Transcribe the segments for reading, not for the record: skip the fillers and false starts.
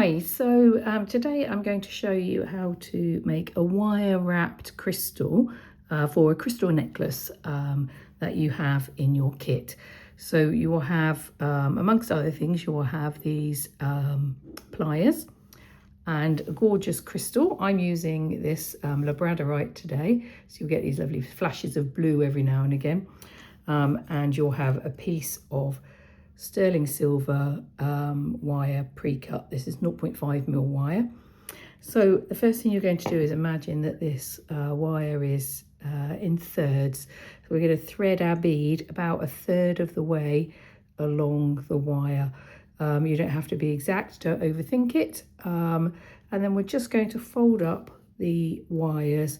Hi, so today I'm going to show you how to make a wire wrapped crystal for a crystal necklace that you have in your kit. So you will have, amongst other things, you will have these pliers and a gorgeous crystal. I'm using this labradorite today, so you'll get these lovely flashes of blue every now and again. And you'll have a piece of sterling silver wire pre-cut. This is 0.5 mil wire. So the first thing you're going to do is imagine that this wire is in thirds. So we're going to thread our bead about a third of the way along the wire. You don't have to be exact, don't overthink it. And then we're just going to fold up the wires,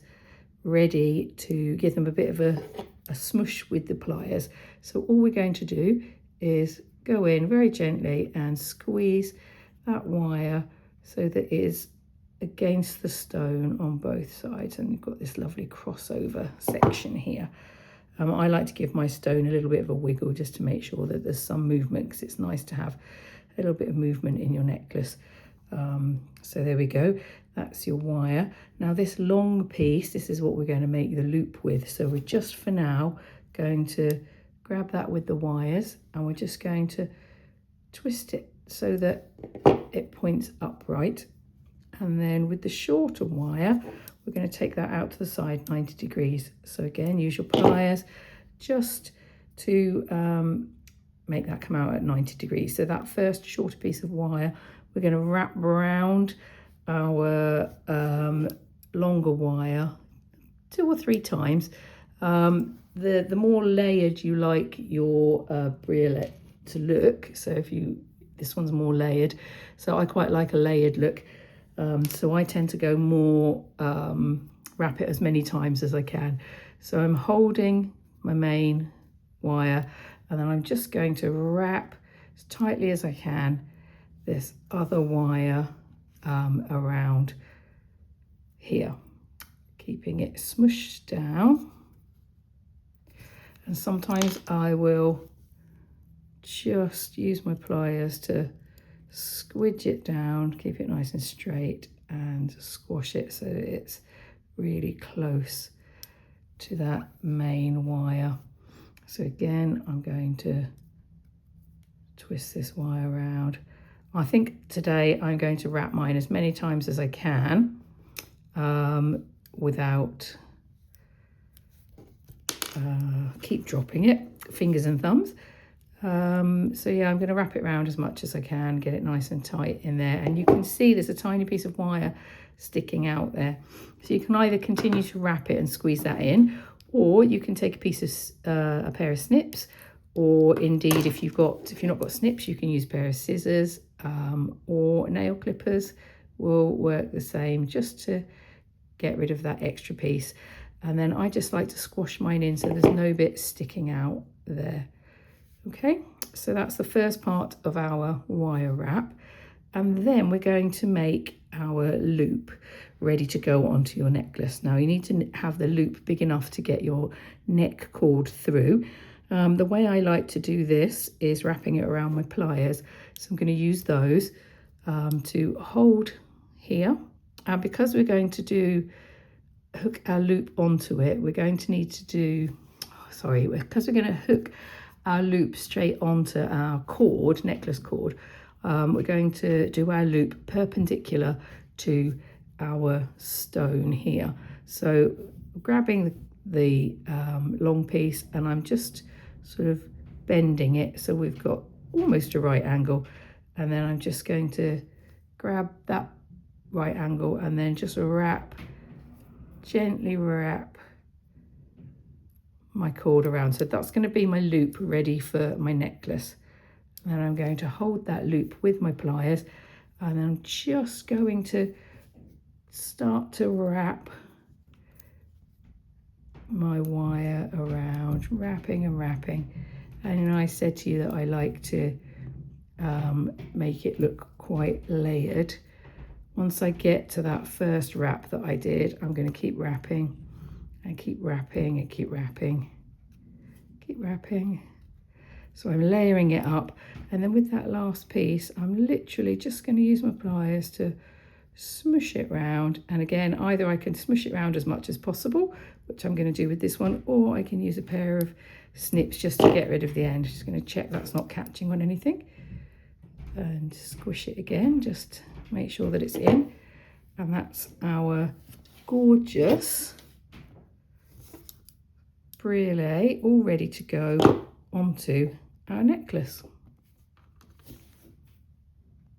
ready to give them a bit of a smush with the pliers. So all we're going to do is go in very gently and squeeze that wire so that it is against the stone on both sides, and you've got this lovely crossover section here. I like to give my stone a little bit of a wiggle just to make sure that there's some movement, because it's nice to have a little bit of movement in your necklace. So there we go, that's your wire. Now this long piece, this is what we're going to make the loop with. So we're just for now going to grab that with the wires, and we're just going to twist it so that it points upright. And then with the shorter wire, we're going to take that out to the side 90 degrees. So again, use your pliers just to make that come out at 90 degrees. So that first shorter piece of wire, we're going to wrap around our longer wire 2 or 3 times. The more layered you like your briolette to look, so this one's more layered, so I quite like a layered look, so I tend to go more, wrap it as many times as I can. So I'm holding my main wire, and then I'm just going to wrap as tightly as I can this other wire around here, keeping it smushed down. And sometimes I will just use my pliers to squidge it down, keep it nice and straight, and squash it so that it's really close to that main wire. So again, I'm going to twist this wire around. I think today I'm going to wrap mine as many times as I can without keep dropping it, fingers and thumbs. So yeah, I'm going to wrap it around as much as I can, get it nice and tight in there. And you can see there's a tiny piece of wire sticking out there. So you can either continue to wrap it and squeeze that in, or you can take a piece of a pair of snips, or indeed if you've not got snips, you can use a pair of scissors, or nail clippers will work the same, just to get rid of that extra piece. And then I just like to squash mine in so there's no bit sticking out there. Okay, so that's the first part of our wire wrap. And then we're going to make our loop ready to go onto your necklace. Now you need to have the loop big enough to get your neck cord through. The way I like to do this is wrapping it around my pliers. So I'm going to use those to hold here. And because we're going to hook our loop onto it, we're going to need to because we're going to hook our loop straight onto our cord, necklace cord, we're going to do our loop perpendicular to our stone here. So grabbing the long piece, and I'm just sort of bending it so we've got almost a right angle, and then I'm just going to grab that right angle and then just gently wrap my cord around. So that's going to be my loop ready for my necklace. And then I'm going to hold that loop with my pliers, and I'm just going to start to wrap my wire around, wrapping and wrapping. And you know, I said to you that I like to make it look quite layered. Once I get to that first wrap that I did, I'm going to keep wrapping and keep wrapping and keep wrapping, keep wrapping. So I'm layering it up, and then with that last piece, I'm literally just going to use my pliers to smush it round. And again, either I can smush it round as much as possible, which I'm going to do with this one, or I can use a pair of snips just to get rid of the end. Just going to check that's not catching on anything, and squish it again, just make sure that it's in. And that's our gorgeous briolette all ready to go onto our necklace.